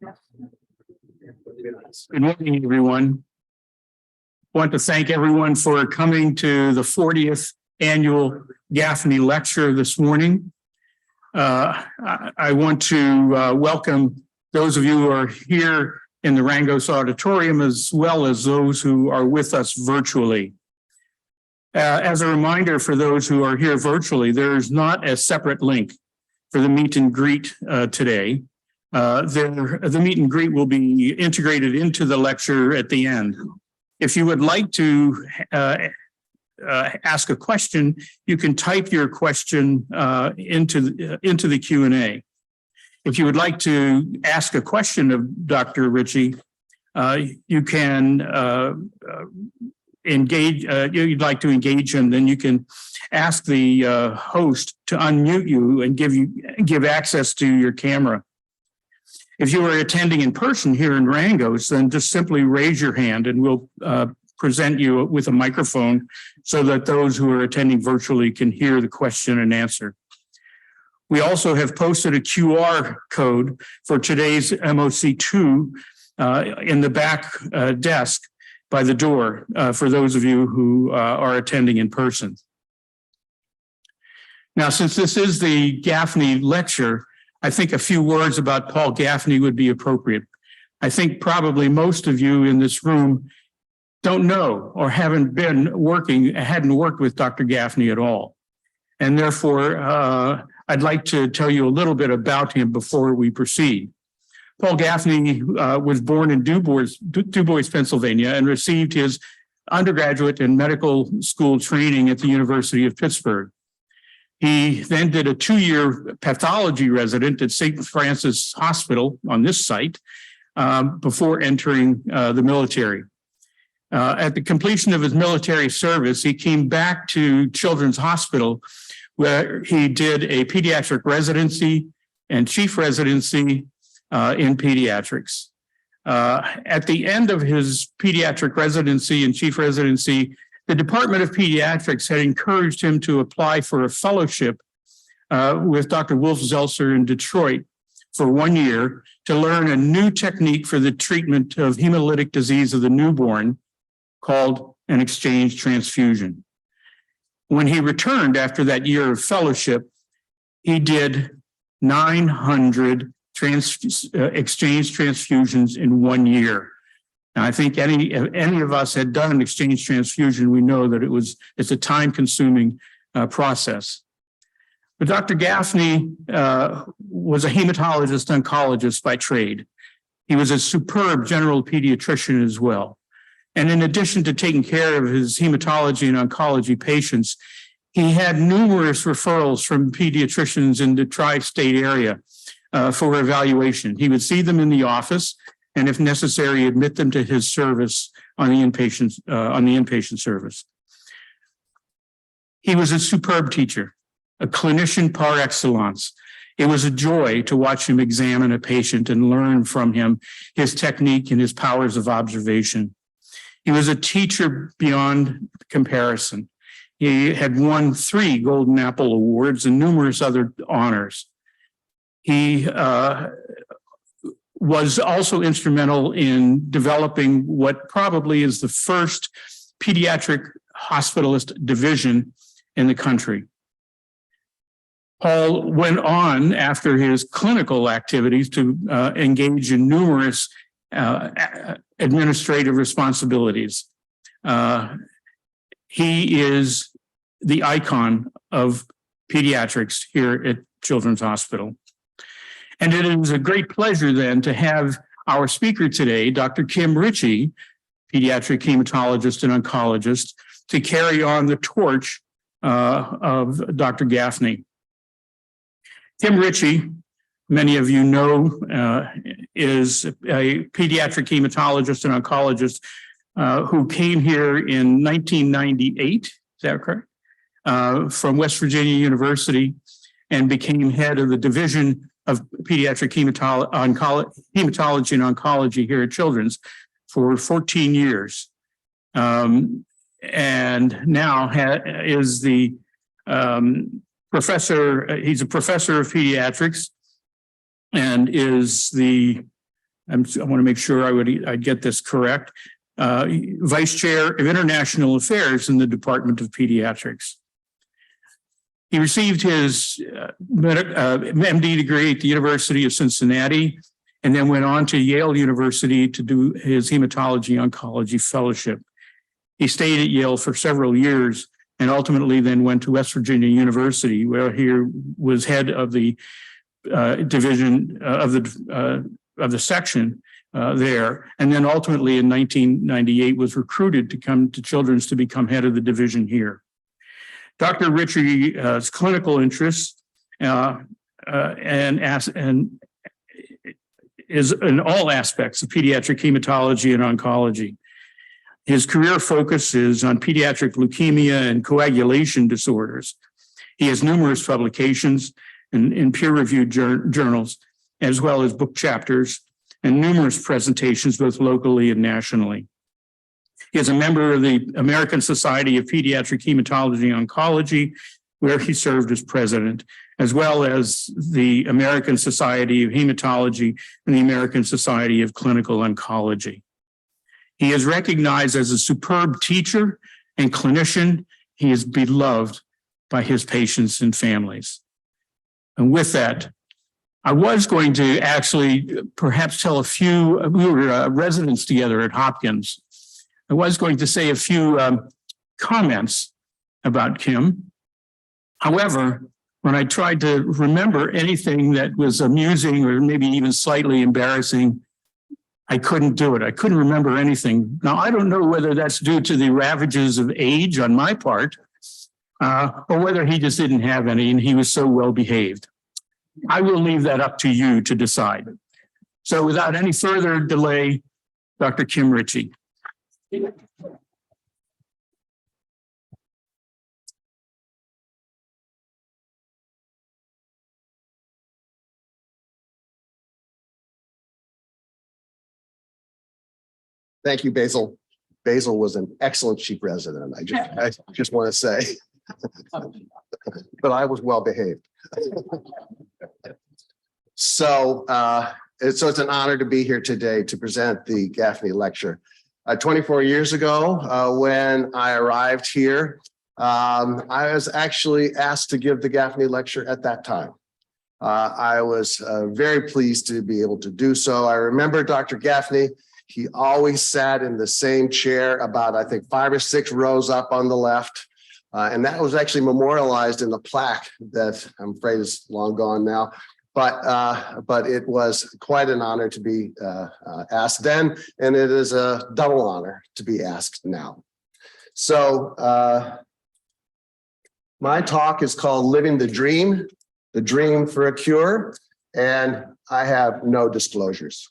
Good morning, everyone. I want to thank everyone for coming to the 40th annual Gaffney Lecture this morning. I want to welcome those of you who are here in the Rangos Auditorium, as well as those who are with us virtually. As a reminder for those who are here virtually, there is not a separate link for the meet and greet today. The meet and greet will be integrated into the lecture at the end. If you would like to ask a question, you can type your question into the Q&A. If you would like to ask a question of Dr. Ritchey, you can engage. You'd like to engage him, then you can ask the host to unmute you and give access to your camera. If you are attending in person here in Rangos, then just simply raise your hand and we'll present you with a microphone so that those who are attending virtually can hear the question and answer. We also have posted a QR code for today's MOC2 in the back desk by the door for those of you who are attending in person. Now, since this is the Gaffney Lecture, I think a few words about Paul Gaffney would be appropriate. I think probably most of you in this room don't know or hadn't worked with Dr. Gaffney at all. And therefore, I'd like to tell you a little bit about him before we proceed. Paul Gaffney was born in DuBois, Pennsylvania, and received his undergraduate and medical school training at the University of Pittsburgh. He then did a 2-year pathology resident at St. Francis Hospital on this site before entering the military. At the completion of his military service, he came back to Children's Hospital, where he did a pediatric residency and chief residency in pediatrics. At the end of his pediatric residency and chief residency, the Department of Pediatrics had encouraged him to apply for a fellowship with Dr. Wolf Zeltzer in Detroit for 1 year to learn a new technique for the treatment of hemolytic disease of the newborn called an exchange transfusion. When he returned after that year of fellowship, he did 900 exchange transfusions in 1 year. Now, I think any of us had done an exchange transfusion, we know that it's a time-consuming process. But Dr. Gaffney was a hematologist-oncologist by trade. He was a superb general pediatrician as well. And in addition to taking care of his hematology and oncology patients, he had numerous referrals from pediatricians in the tri-state area for evaluation. He would see them in the office, and if necessary, admit them to his service on the inpatient service. He was a superb teacher, a clinician par excellence. It was a joy to watch him examine a patient and learn from him his technique and his powers of observation. He was a teacher beyond comparison. He had won 3 Golden Apple Awards and numerous other honors. He was also instrumental in developing what probably is the first pediatric hospitalist division in the country. Paul went on after his clinical activities to engage in numerous administrative responsibilities. He is the icon of pediatrics here at Children's Hospital. And it is a great pleasure then to have our speaker today, Dr. Kim Ritchey, pediatric hematologist and oncologist, to carry on the torch of Dr. Gaffney. Kim Ritchey, many of you know, is a pediatric hematologist and oncologist who came here in 1998, is that correct? From West Virginia University, and became head of the Division of Pediatric Hematology and Oncology here at Children's for 14 years. And now is the professor, he's a professor of pediatrics and is the I want to make sure I'd get this correct, Vice Chair of International Affairs in the Department of Pediatrics. He received his MD degree at the University of Cincinnati and then went on to Yale University to do his hematology oncology fellowship. He stayed at Yale for several years and ultimately then went to West Virginia University, where he was head of the division of the section there. And then ultimately in 1998 was recruited to come to Children's to become head of the division here. Dr. Ritchey's clinical interests and is in all aspects of pediatric hematology and oncology. His career focus is on pediatric leukemia and coagulation disorders. He has numerous publications in peer-reviewed journals, as well as book chapters and numerous presentations, both locally and nationally. He is a member of the American Society of Pediatric Hematology and Oncology, where he served as president, as well as the American Society of Hematology and the American Society of Clinical Oncology. He is recognized as a superb teacher and clinician. He is beloved by his patients and families. And with that, I was going to actually perhaps tell a few, we were residents together at Hopkins. I was going to say a few comments about Kim. However, when I tried to remember anything that was amusing or maybe even slightly embarrassing, I couldn't do it. I couldn't remember anything. Now, I don't know whether that's due to the ravages of age on my part, or whether he just didn't have any and he was so well behaved. I will leave that up to you to decide. So without any further delay, Dr. Kim Ritchey. Thank you, Basil. Basil was an excellent chief resident. I just want to say, but I was well behaved. So it's an honor to be here today to present the Gaffney Lecture. 24 years ago, when I arrived here, I was actually asked to give the Gaffney Lecture at that time. I was very pleased to be able to do so. I remember Dr. Gaffney. He always sat in the same chair about, I think, 5 or 6 rows up on the left. And that was actually memorialized in the plaque that I'm afraid is long gone now. But it was quite an honor to be asked then, and it is a double honor to be asked now. So my talk is called Living the Dream for a Cure, and I have no disclosures.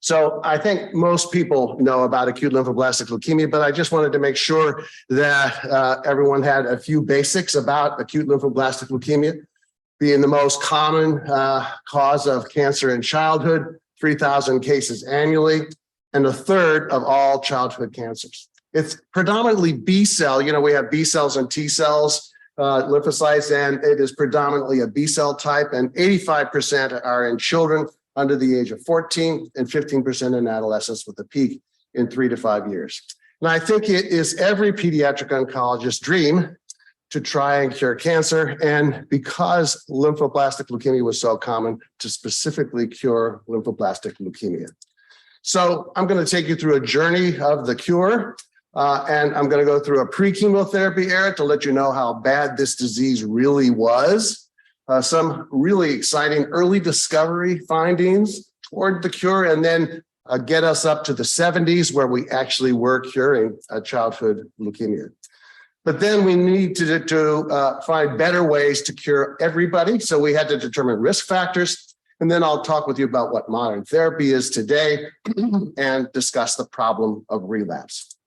So I think most people know about acute lymphoblastic leukemia, but I just wanted to make sure that everyone had a few basics about acute lymphoblastic leukemia, being the most common cause of cancer in childhood, 3,000 cases annually, and a third of all childhood cancers. It's predominantly B cell. You know, we have B cells and T cells, lymphocytes, and it is predominantly a B cell type, and 85% are in children under the age of 14 and 15% in adolescents, with a peak in 3 to 5 years. And I think it is every pediatric oncologist's dream to try and cure cancer, and because lymphoblastic leukemia was so common, to specifically cure lymphoblastic leukemia. So I'm going to take you through a journey of the cure, and I'm going to go through a pre-chemotherapy era to let you know how bad this disease really was. Some really exciting early discovery findings toward the cure, and then get us up to the 70s where we actually were curing childhood leukemia. But then we need to find better ways to cure everybody. So we had to determine risk factors. And then I'll talk with you about what modern therapy is today and discuss the problem of relapse.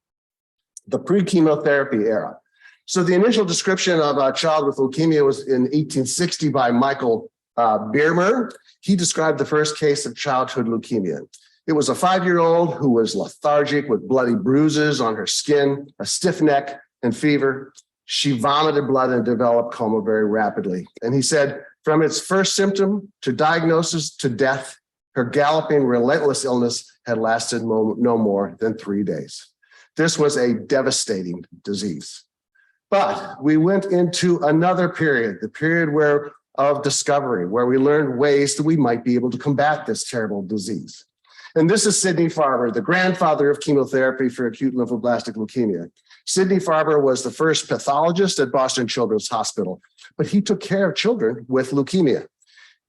The pre-chemotherapy era. So the initial description of a child with leukemia was in 1860 by Michael Biermer. He described the first case of childhood leukemia. It was a 5-year-old who was lethargic with bloody bruises on her skin, a stiff neck, and fever. She vomited blood and developed coma very rapidly. And he said, from its first symptom to diagnosis to death, Her galloping, relentless illness had lasted no more than 3 days. This was a devastating disease. But we went into another period, the period of discovery, where we learned ways that we might be able to combat this terrible disease. And this is Sidney Farber, the grandfather of chemotherapy for acute lymphoblastic leukemia. Sidney Farber was the first pathologist at Boston Children's Hospital, but he took care of children with leukemia.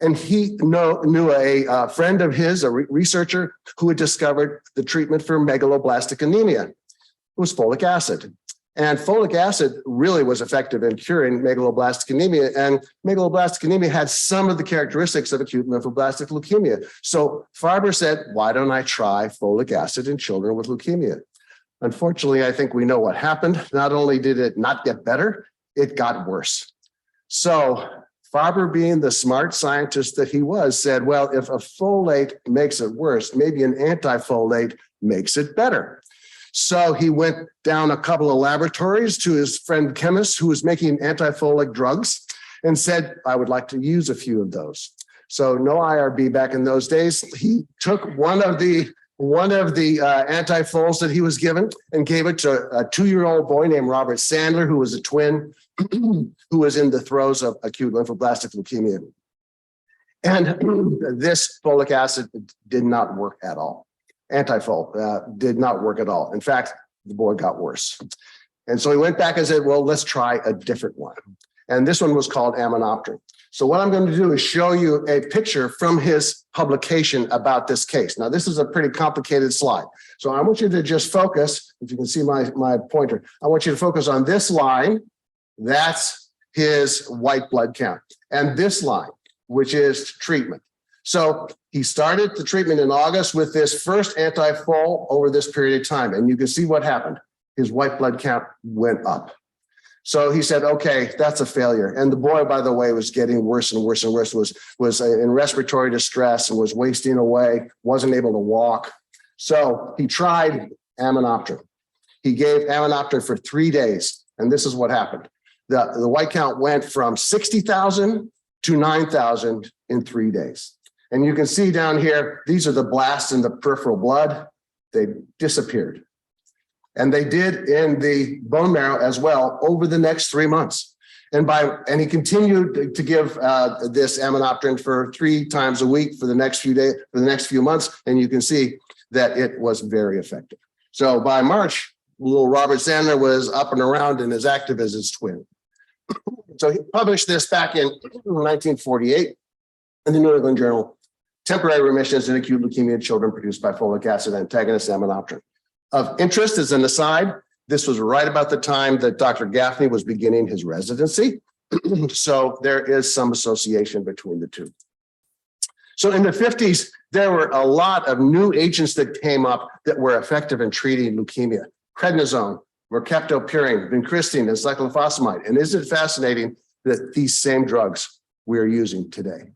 And he knew a friend of his, a researcher, who had discovered the treatment for megaloblastic anemia. It was folic acid. And folic acid really was effective in curing megaloblastic anemia. And megaloblastic anemia had some of the characteristics of acute lymphoblastic leukemia. So Farber said, why don't I try folic acid in children with leukemia? Unfortunately, I think we know what happened. Not only did it not get better, it got worse. So Farber, being the smart scientist that he was, said, well, if a folate makes it worse, maybe an antifolate makes it better. So he went down a couple of laboratories to his friend chemist who was making antifolic drugs and said, I would like to use a few of those. So no IRB back in those days. He took one of the antifols that he was given and gave it to a 2-year-old boy named Robert Sandler, who was a twin, who was in the throes of acute lymphoblastic leukemia. And this folic acid did not work at all. Antifol did not work at all. In fact, the boy got worse. And so he went back and said, well, let's try a different one. And this one was called aminopterin. So what I'm going to do is show you a picture from his publication about this case. Now, this is a pretty complicated slide. So I want you to just focus, if you can see my pointer, I want you to focus on this line. That's his white blood count. And this line, which is treatment. So he started the treatment in August with this first antifol over this period of time. And you can see what happened. His white blood count went up. So he said, okay, that's a failure. And the boy, by the way, was getting worse and worse and worse, was in respiratory distress and was wasting away, wasn't able to walk. So he tried aminopterin. He gave aminopterin for 3 days. And this is what happened. The white count went from 60,000 to 9,000 in 3 days. And you can see down here, these are the blasts in the peripheral blood. They disappeared. And they did in the bone marrow as well over the next 3 months. And he continued to give this aminopterin for 3 times a week for the next few days, for the next few months. And you can see that it was very effective. So by March, little Robert Sandler was up and around and as active as his twin. So he published this back in 1948 in the New England Journal, Temporary Remissions in Acute Leukemia in Children Produced by Folic Acid Antagonist Aminopterin. Of interest, as an aside, this was right about the time that Dr. Gaffney was beginning his residency. So there is some association between the two. So in the 50s, there were a lot of new agents that came up that were effective in treating leukemia. Prednisone, mercaptopurine, vincristine, and cyclophosphamide. And isn't it fascinating that these same drugs we're using today?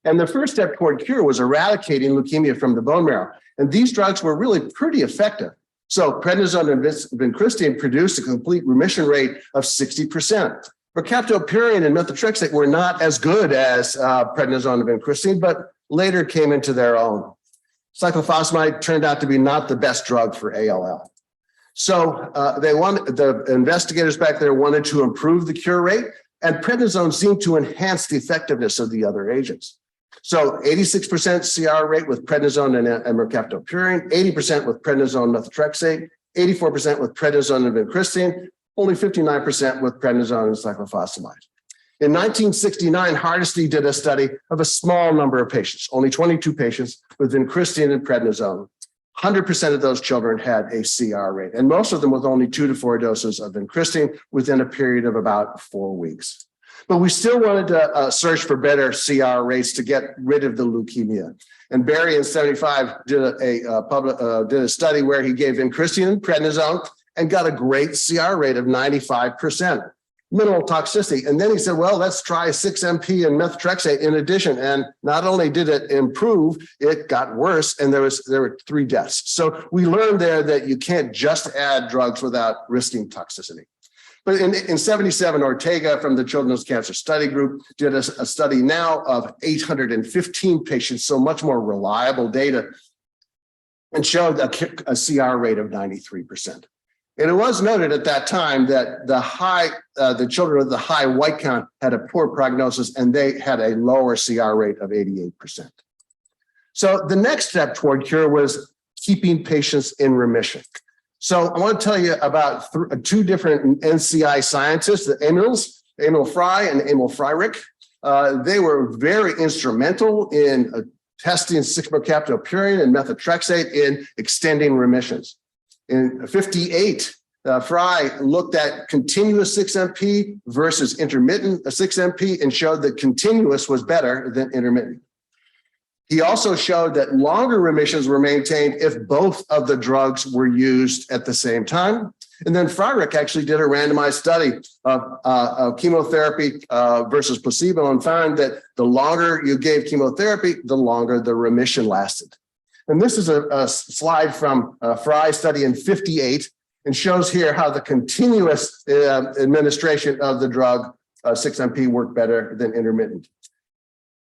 And the first step toward cure was eradicating leukemia from the bone marrow. And these drugs were really pretty effective. So prednisone and vincristine produced a complete remission rate of 60%. Mercaptopurine and methotrexate were not as good as prednisone and vincristine, but later came into their own. Cyclophosphamide turned out to be not the best drug for ALL. So the investigators back there wanted to improve the cure rate, and prednisone seemed to enhance the effectiveness of the other agents. So 86% CR rate with prednisone and mercaptopurine, 80% with prednisone methotrexate, 84% with prednisone and vincristine, only 59% with prednisone and cyclophosphamide. In 1969, Hardesty did a study of a small number of patients, only 22 patients with vincristine and prednisone. 100% of those children had a CR rate, and most of them with only 2 to 4 doses of vincristine within a period of about 4 weeks. But we still wanted to search for better CR rates to get rid of the leukemia. And Barry in 75 did a study where he gave vincristine and prednisone and got a great CR rate of 95%, minimal toxicity. And then he said, well, let's try 6-MP and methotrexate in addition. And not only did it improve, it got worse, and there were 3 deaths. So we learned there that you can't just add drugs without risking toxicity. But in 77, Ortega from the Children's Cancer Study Group did a study now of 815 patients, so much more reliable data, and showed a CR rate of 93%. And it was noted at that time that the children with the high white count had a poor prognosis, and they had a lower CR rate of 88%. So the next step toward cure was keeping patients in remission. So I want to tell you about two different NCI scientists, the Emil Frey and Emil Freyrick. They were very instrumental in testing 6-mercaptopurine and methotrexate in extending remissions. In 58, Frey looked at continuous 6-MP versus intermittent 6-MP and showed that continuous was better than intermittent. He also showed that longer remissions were maintained if both of the drugs were used at the same time. And then Freyrick actually did a randomized study of chemotherapy versus placebo and found that the longer you gave chemotherapy, the longer the remission lasted. And this is a slide from Frey's study in 58 and shows here how the continuous administration of the drug 6-MP worked better than intermittent.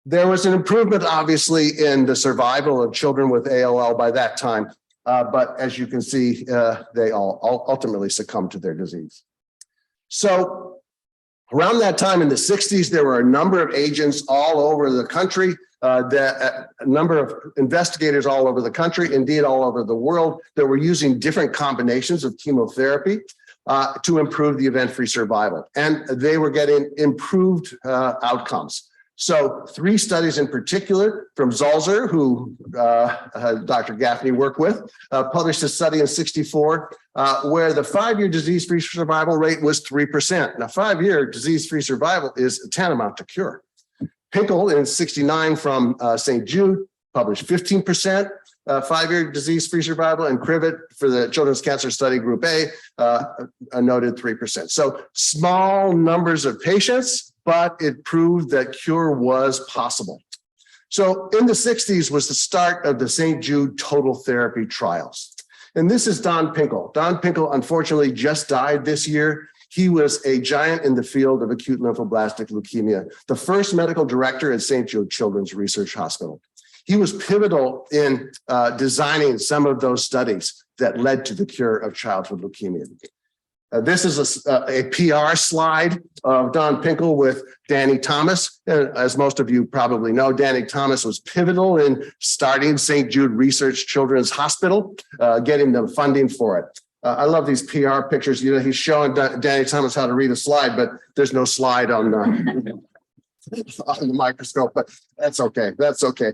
There was an improvement, obviously, in the survival of children with ALL by that time. But as you can see, they all ultimately succumbed to their disease. So around that time in the 60s, there were a number of agents all over the country, a number of investigators all over the country, indeed all over the world, that were using different combinations of chemotherapy to improve the event-free survival. And they were getting improved outcomes. So 3 studies in particular from Zalzer, who Dr. Gaffney worked with, published a study in 64 where the 5-year disease-free survival rate was 3%. Now, 5-year disease-free survival is tantamount to cure. Pinkel in 69 from St. Jude published 15% 5-year disease-free survival, and Krivet for the Children's Cancer Study Group A noted 3%. So small numbers of patients, but it proved that cure was possible. So in the 60s was the start of the St. Jude total therapy trials. And this is Don Pinkel. Don Pinkel, unfortunately, just died this year. He was a giant in the field of acute lymphoblastic leukemia, the first medical director at St. Jude Children's Research Hospital. He was pivotal in designing some of those studies that led to the cure of childhood leukemia. This is a PR slide of Don Pinkel with Danny Thomas. As most of you probably know, Danny Thomas was pivotal in starting St. Jude Research Children's Hospital, getting the funding for it. I love these PR pictures. You know, he's showing Danny Thomas how to read a slide, but there's no slide on the microscope, but that's okay. That's okay.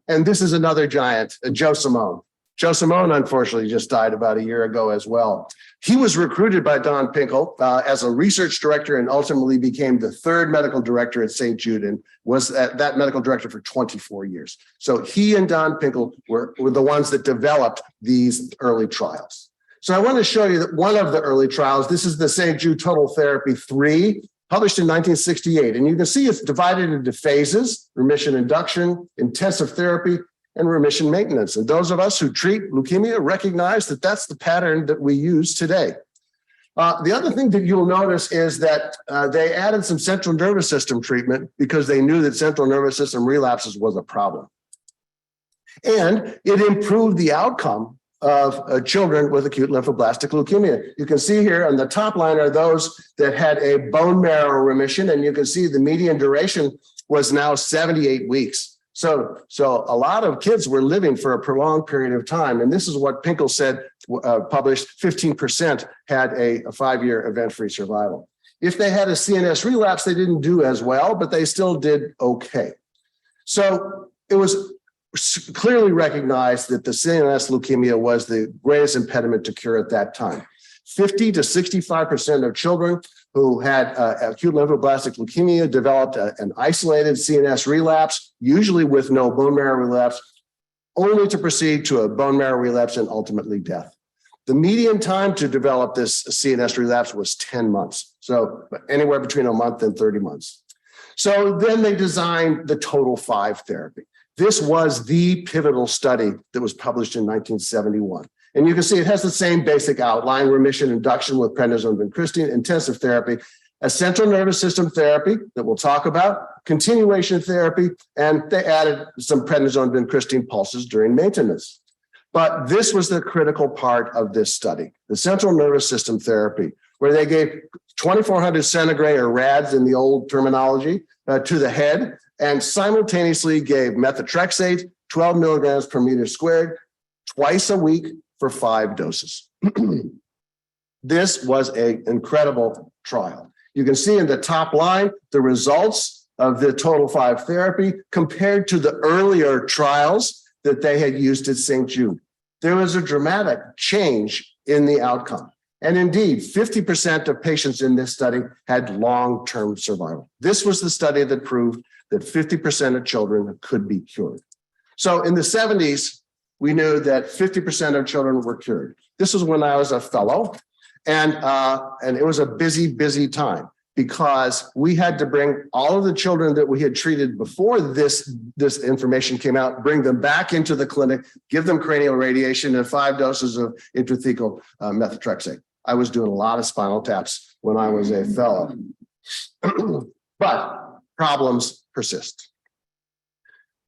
And this is another giant, Joe Simone. Joe Simone, unfortunately, just died about a year ago as well. He was recruited by Don Pinkel as a research director and ultimately became the 3rd medical director at St. Jude and was that medical director for 24 years. So he and Don Pinkel were the ones that developed these early trials. So I want to show you that one of the early trials, this is the St. Jude Total Therapy 3, published in 1968. And you can see it's divided into phases: remission induction, intensive therapy, and remission maintenance. And those of us who treat leukemia recognize that that's the pattern that we use today. The other thing that you'll notice is that they added some central nervous system treatment because they knew that central nervous system relapses was a problem. And it improved the outcome of children with acute lymphoblastic leukemia. You can see here on the top line are those that had a bone marrow remission, and you can see the median duration was now 78 weeks. So a lot of kids were living for a prolonged period of time. And this is what Pinkel said, published, 15% had a 5-year event-free survival. If they had a CNS relapse, they didn't do as well, but they still did okay. So it was clearly recognized that the CNS leukemia was the greatest impediment to cure at that time. 50 to 65% of children who had acute lymphoblastic leukemia developed an isolated CNS relapse, usually with no bone marrow relapse, only to proceed to a bone marrow relapse and ultimately death. The median time to develop this CNS relapse was 10 months. So anywhere between a month and 30 months. So then they designed the Total 5 therapy. This was the pivotal study that was published in 1971. And you can see it has the same basic outline: remission, induction with prednisone and vincristine, intensive therapy, a central nervous system therapy that we'll talk about, continuation therapy, and they added some prednisone and vincristine pulses during maintenance. But this was the critical part of this study, the central nervous system therapy, where they gave 2,400 centigrade, or rads in the old terminology, to the head, and simultaneously gave methotrexate, 12 milligrams per meter squared, twice a week for 5 doses. This was an incredible trial. You can see in the top line the results of the total 5 therapy compared to the earlier trials that they had used at St. Jude. There was a dramatic change in the outcome. And indeed, 50% of patients in this study had long-term survival. This was the study that proved that 50% of children could be cured. So in the 70s, we knew that 50% of children were cured. This was when I was a fellow, and it was a busy, busy time, because we had to bring all of the children that we had treated before this information came out, bring them back into the clinic, give them cranial radiation and 5 doses of intrathecal methotrexate. I was doing a lot of spinal taps when I was a fellow. But problems persist.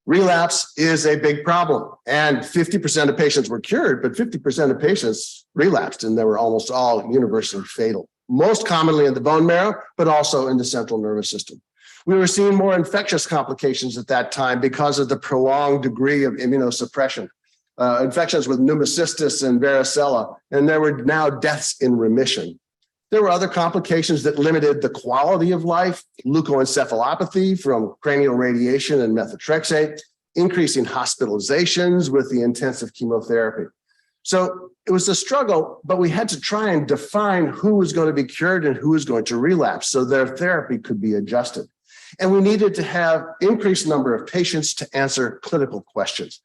Relapse is a big problem, and 50% of patients were cured, but 50% of patients relapsed, and they were almost all universally fatal, most commonly in the bone marrow, but also in the central nervous system. We were seeing more infectious complications at that time because of the prolonged degree of immunosuppression, infections with pneumocystis and varicella, and there were now deaths in remission. There were other complications that limited the quality of life: leukoencephalopathy from cranial radiation and methotrexate, increasing hospitalizations with the intensive chemotherapy. So it was a struggle, but we had to try and define who was going to be cured and who was going to relapse so their therapy could be adjusted. And we needed to have increased number of patients to answer clinical questions.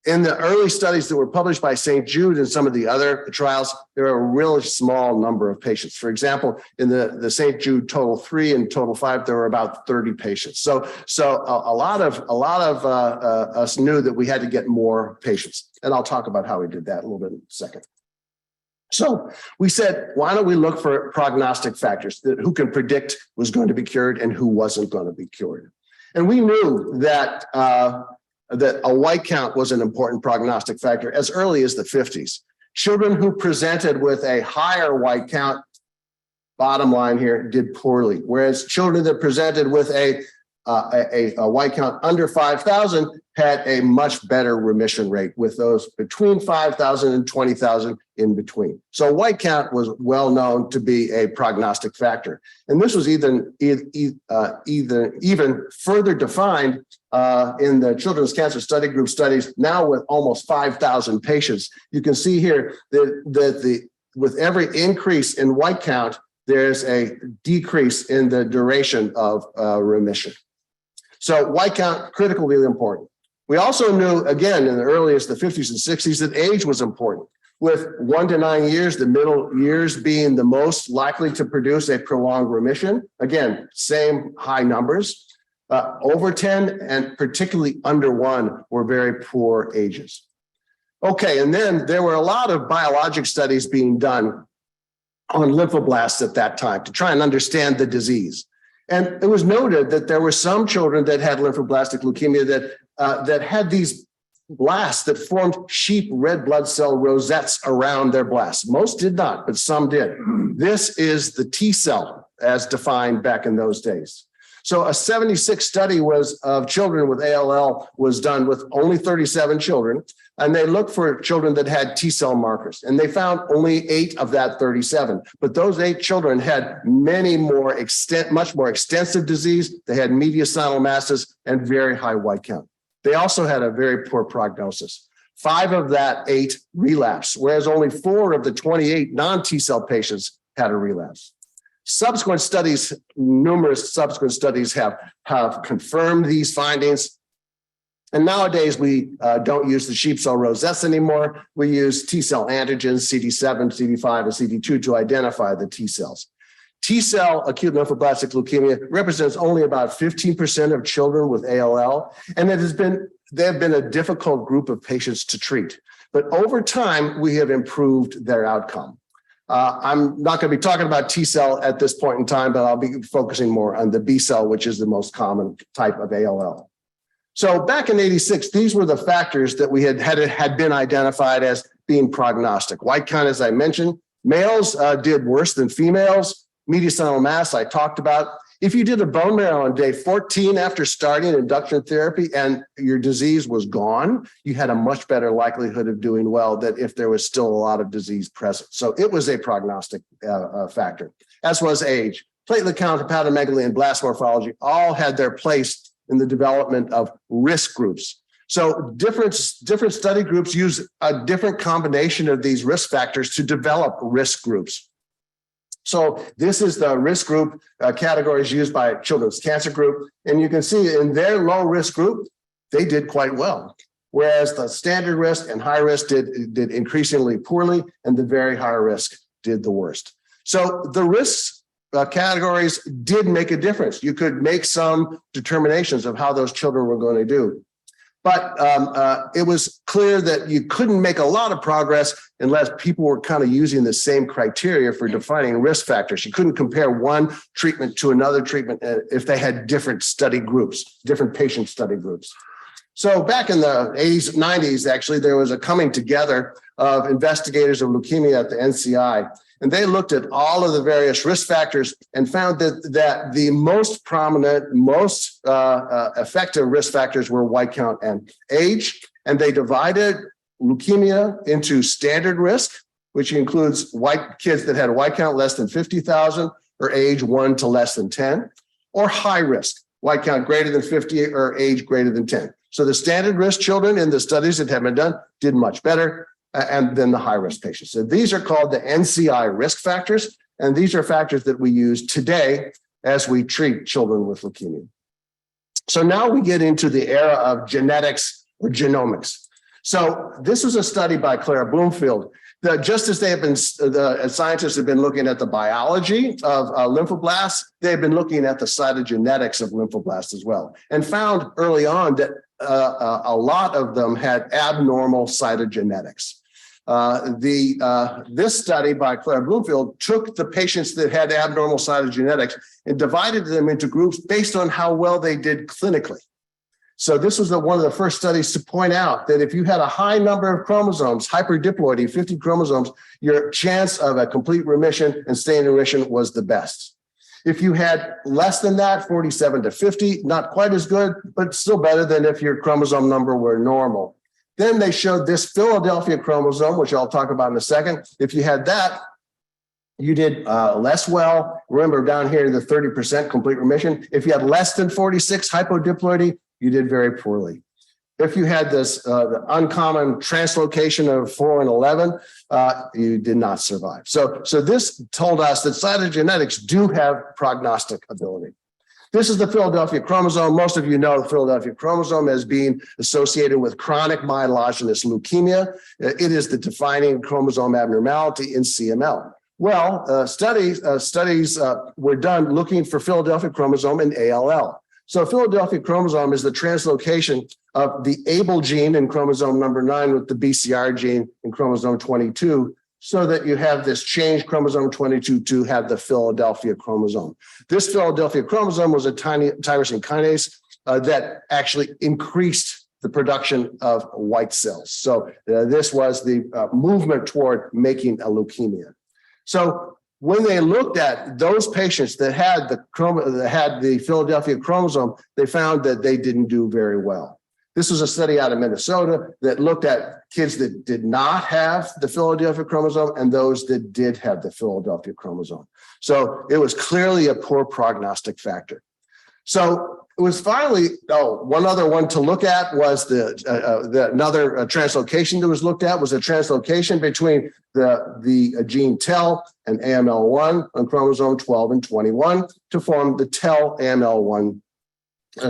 In the early studies that were published by St. Jude and some of the other trials, there are a really small number of patients. For example, in the St. Jude total 3 and total 5, there were about 30 patients. So a lot of us knew that we had to get more patients. And I'll talk about how we did that a little bit in a second. So we said, why don't we look for prognostic factors that who can predict was going to be cured and who wasn't going to be cured. And we knew that a white count was an important prognostic factor as early as the 50s. Children who presented with a higher white count, bottom line here, did poorly, whereas children that presented with a white count under 5,000 had a much better remission rate, with those between 5,000 and 20,000 in between. So white count was well known to be a prognostic factor. And this was even further defined in the Children's Cancer Study Group studies, now with almost 5,000 patients. You can see here that with every increase in white count, there's a decrease in the duration of remission. So white count, critically important. We also knew, again, in the earliest, the 50s and 60s, that age was important, with 1 to 9 years, the middle years being the most likely to produce a prolonged remission. Again, same high numbers. Over 10 and particularly under 1 were very poor ages. Okay, and then there were a lot of biologic studies being done on lymphoblasts at that time to try and understand the disease. And it was noted that there were some children that had lymphoblastic leukemia that had these blasts that formed sheep red blood cell rosettes around their blasts. Most did not, but some did. This is the T cell as defined back in those days. So a 76 study of children with ALL was done with only 37 children, and they looked for children that had T cell markers, and they found only 8 of that 37. But those 8 children had much more extensive disease. They had mediastinal masses and very high white count. They also had a very poor prognosis. 5 of that 8 relapsed, whereas only 4 of the 28 non-T cell patients had a relapse. Subsequent studies, numerous subsequent studies have confirmed these findings. And nowadays, we don't use the sheep cell rosettes anymore. We use T cell antigens, CD7, CD5, and CD2 to identify the T cells. T cell acute lymphoblastic leukemia represents only about 15% of children with ALL, and they have been a difficult group of patients to treat. but over time, we have improved their outcome. I'm not going to be talking about T cell at this point in time, but I'll be focusing more on the B cell, which is the most common type of ALL. So back in '86, these were the factors that we had been identified as being prognostic. White count, as I mentioned, males did worse than females. Mediastinal mass, I talked about. If you did a bone marrow on day 14 after starting induction therapy and your disease was gone, you had a much better likelihood of doing well than if there was still a lot of disease present. So it was a prognostic factor, as was age. Platelet count, hepatomegaly, and blast morphology all had their place in the development of risk groups. So different study groups use a different combination of these risk factors to develop risk groups. So this is the risk group categories used by Children's Cancer Group. And you can see in their low risk group, they did quite well. Whereas the standard risk and high risk did increasingly poorly, and the very high risk did the worst. So the risks categories did make a difference. You could make some determinations of how those children were going to do. But it was clear that you couldn't make a lot of progress unless people were kind of using the same criteria for defining risk factors. You couldn't compare one treatment to another treatment if they had different study groups, different patient study groups. So back in the 80s, 90s, actually, there was a coming together of investigators of leukemia at the NCI. And they looked at all of the various risk factors and found that the most prominent, most effective risk factors were white count and age. And they divided leukemia into standard risk, which includes white kids that had a white count less than 50,000 or age 1 to less than 10, or high risk, white count greater than 50 or age greater than 10. So the standard risk children in the studies that have been done did much better. And then the high-risk patients. So these are called the NCI risk factors, and these are factors that we use today as we treat children with leukemia. So now we get into the era of genetics or genomics. So this was a study by Clara Bloomfield. Just as they have been, the scientists have been looking at the biology of lymphoblasts, they've been looking at the cytogenetics of lymphoblasts as well, and found early on that a lot of them had abnormal cytogenetics. This study by Clara Bloomfield took the patients that had abnormal cytogenetics and divided them into groups based on how well they did clinically. So this was one of the first studies to point out that if you had a high number of chromosomes, hyperdiploidy, 50 chromosomes, your chance of a complete remission and staying in remission was the best. If you had less than that, 47 to 50, not quite as good, but still better than if your chromosome number were normal. Then they showed this Philadelphia chromosome, which I'll talk about in a second. If you had that, you did less well. Remember down here, the 30% complete remission. If you had less than 46 hypodiploidy, you did very poorly. If you had this the uncommon translocation of 4 and 11, you did not survive. So this told us that cytogenetics do have prognostic ability. This is the Philadelphia chromosome. Most of you know the Philadelphia chromosome as being associated with chronic myelogenous leukemia. It is the defining chromosome abnormality in CML. Well, studies were done looking for Philadelphia chromosome in ALL. So Philadelphia chromosome is the translocation of the ABL gene in chromosome number 9 with the BCR gene in chromosome 22, so that you have this changed chromosome 22 to have the Philadelphia chromosome. This Philadelphia chromosome was a tiny tyrosine kinase that actually increased the production of white cells. So this was the movement toward making a leukemia. So when they looked at those patients that had the Philadelphia chromosome, they found that they didn't do very well. This was a study out of Minnesota that looked at kids that did not have the Philadelphia chromosome and those that did have the Philadelphia chromosome. So it was clearly a poor prognostic factor. So it was finally, one other one to look at was another translocation that was looked at was a translocation between the gene TEL and AML1 on chromosome 12 and 21 to form the TEL AML1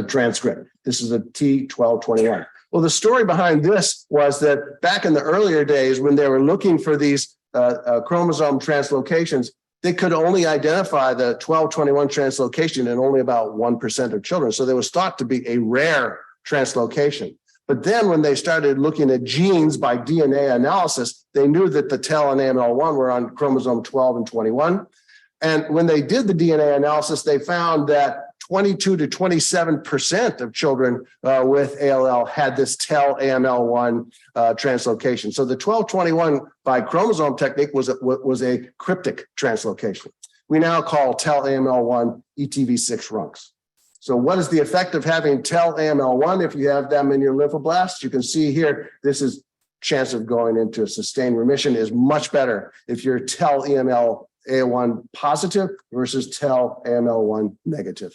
transcript. This is a T1221. Well, the story behind this was that back in the earlier days when they were looking for these chromosome translocations, they could only identify the 1221 translocation in only about 1% of children. So there was thought to be a rare translocation. But then when they started looking at genes by DNA analysis, they knew that the TEL and AML1 were on chromosome 12 and 21. And when they did the DNA analysis, they found that 22 to 27% of children with ALL had this TEL AML1 translocation. So the 1221 by chromosome technique was a cryptic translocation. We now call TEL AML1 ETV6 rungs. So what is the effect of having TEL AML1 if you have them in your lymphoblasts? You can see here, this is chance of going into a sustained remission is much better if you're TEL AML1 positive versus TEL AML1 negative.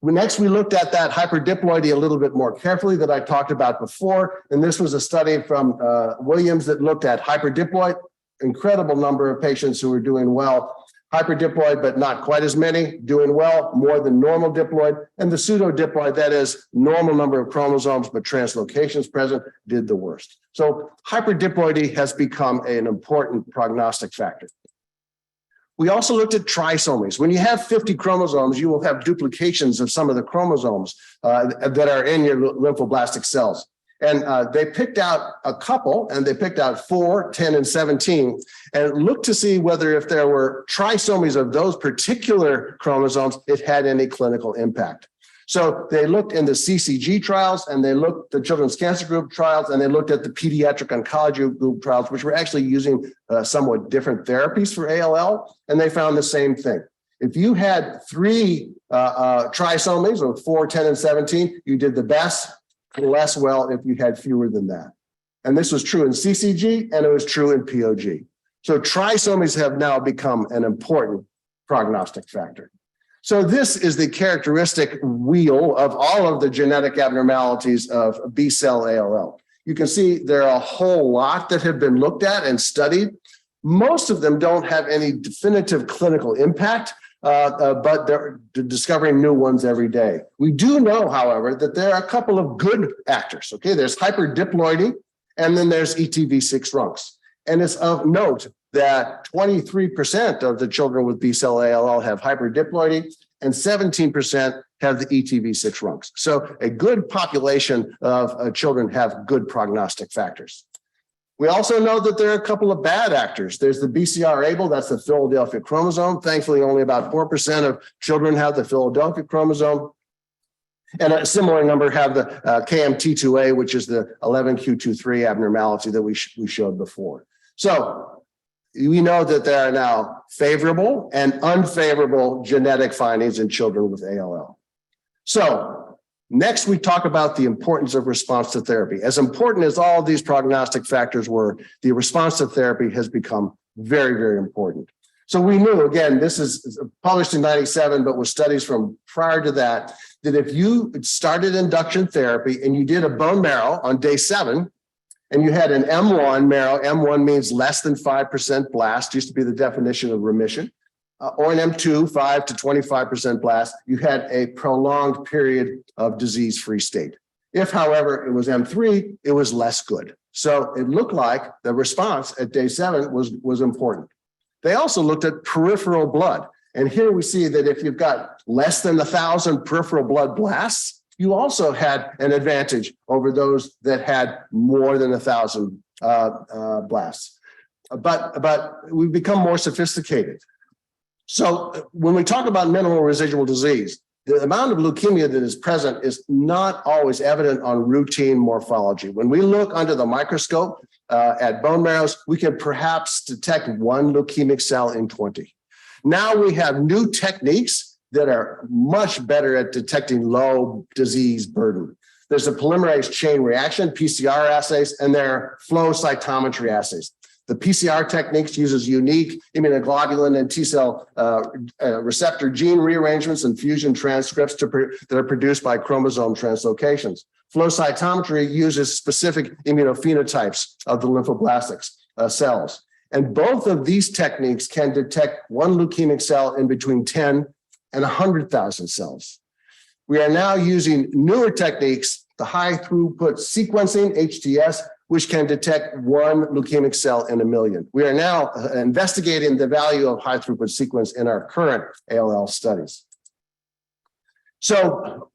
Next, we looked at that hyperdiploidy a little bit more carefully that I talked about before. And this was a study from Williams that looked at hyperdiploid, incredible number of patients who were doing well. Hyperdiploid, but not quite as many, doing well, more than normal diploid. And the pseudodiploid, that is normal number of chromosomes, but translocations present, did the worst. So hyperdiploidy has become an important prognostic factor. We also looked at trisomies. When you have 50 chromosomes, you will have duplications of some of the chromosomes that are in your lymphoblastic cells. And they picked out a couple, and they picked out 4, 10, and 17, and looked to see whether if there were trisomies of those particular chromosomes, it had any clinical impact. So they looked in the CCG trials, and they looked at the Children's Cancer Group trials, and they looked at the Pediatric Oncology Group trials, which were actually using somewhat different therapies for ALL, and they found the same thing. If you had 3 trisomies, or 4, 10, and 17, you did the best. Less well if you had fewer than that. And this was true in CCG and it was true in POG. So trisomies have now become an important prognostic factor. So this is the characteristic wheel of all of the genetic abnormalities of B-cell ALL. You can see there are a whole lot that have been looked at and studied. Most of them don't have any definitive clinical impact, but they're discovering new ones every day. We do know, however, that there are a couple of good actors. Okay, there's hyperdiploidy, and then there's ETV6 rungs. And it's of note that 23% of the children with B-cell ALL have hyperdiploidy, and 17% have the ETV6 rungs. So a good population of children have good prognostic factors. We also know that there are a couple of bad actors. There's the BCR-ABL, that's the Philadelphia chromosome. Thankfully, only about 4% of children have the Philadelphia chromosome. And a similar number have the KMT2A, which is the 11q23 abnormality that we showed before. So we know that there are now favorable and unfavorable genetic findings in children with ALL. So next, we talk about the importance of response to therapy. As important as all of these prognostic factors were, the response to therapy has become very, very important. So we knew, again, this is published in 97, but with studies from prior to that, that if you started induction therapy and you did a bone marrow on day 7, and you had an M1 marrow, M1 means less than 5% blast, used to be the definition of remission, or an M2, 5 to 25% blast, you had a prolonged period of disease-free state. If, however, it was M3, it was less good. So it looked like the response at day 7 was important. They also looked at peripheral blood. And here we see that if you've got less than 1,000 peripheral blood blasts, you also had an advantage over those that had more than 1,000 blasts. But we've become more sophisticated. So when we talk about minimal residual disease, the amount of leukemia that is present is not always evident on routine morphology. When we look under the microscope at bone marrows, we can perhaps detect 1 leukemic cell in 20. Now we have new techniques that are much better at detecting low disease burden. There's a polymerase chain reaction, PCR assays, and there are flow cytometry assays. The PCR techniques uses unique immunoglobulin and T-cell receptor gene rearrangements and fusion transcripts that are produced by chromosome translocations. Flow cytometry uses specific immunophenotypes of the lymphoblastic cells. And both of these techniques can detect 1 leukemic cell in between 10 and 100,000 cells. We are now using newer techniques, the high throughput sequencing, HTS, which can detect 1 leukemic cell in 1 million. We are now investigating the value of high throughput sequence in our current ALL studies. So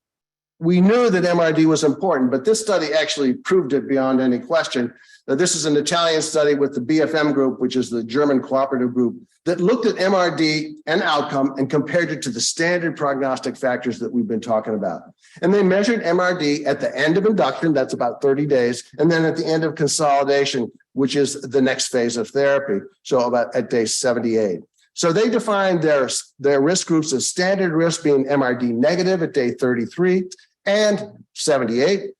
we knew that MRD was important, but this study actually proved it beyond any question. This is an Italian study with the BFM group, which is the German cooperative group, that looked at MRD and outcome and compared it to the standard prognostic factors that we've been talking about. And they measured MRD at the end of induction, that's about 30 days, and then at the end of consolidation, which is the next phase of therapy, so about at day 78. So they defined their risk groups as standard risk being MRD negative at day 33 and 78.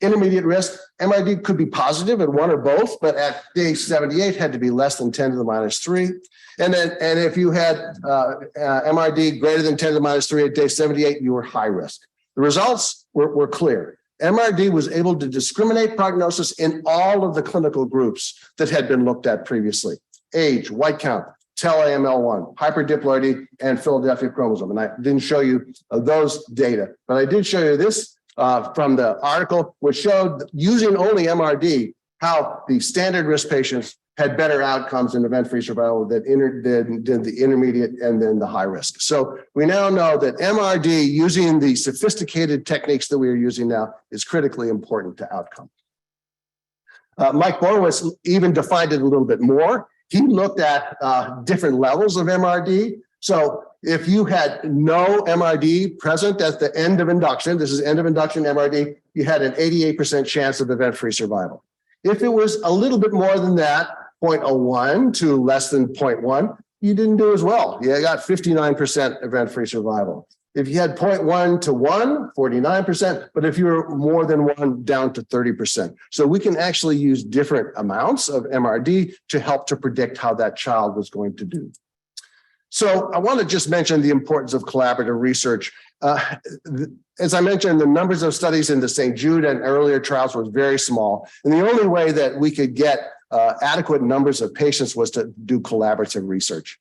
Intermediate risk, MRD could be positive at one or both, but at day 78 had to be less than 10 to the minus 3. And if you had MRD greater than 10 to the minus 3 at day 78, you were high risk. The results were clear. MRD was able to discriminate prognosis in all of the clinical groups that had been looked at previously: age, white count, tel-AML1, hyperdiploidy, and Philadelphia chromosome. And I didn't show you those data, but I did show you this from the article, which showed using only MRD how the standard risk patients had better outcomes in event-free survival than the intermediate and then the high risk. So we now know that MRD, using the sophisticated techniques that we are using now, is critically important to outcome. Mike Borowitz even defined it a little bit more. He looked at different levels of MRD. So if you had no MRD present at the end of induction, this is end of induction MRD, you had an 88% chance of event-free survival. If it was a little bit more than that, 0.01 to less than 0.1, you didn't do as well. You got 59% event-free survival. If you had 0.1 to 1, 49%, but if you were more than 1, down to 30%. So we can actually use different amounts of MRD to help to predict how that child was going to do. So I want to just mention the importance of collaborative research. As I mentioned, the numbers of studies in the St. Jude and earlier trials was very small. And the only way that we could get adequate numbers of patients was to do collaborative research.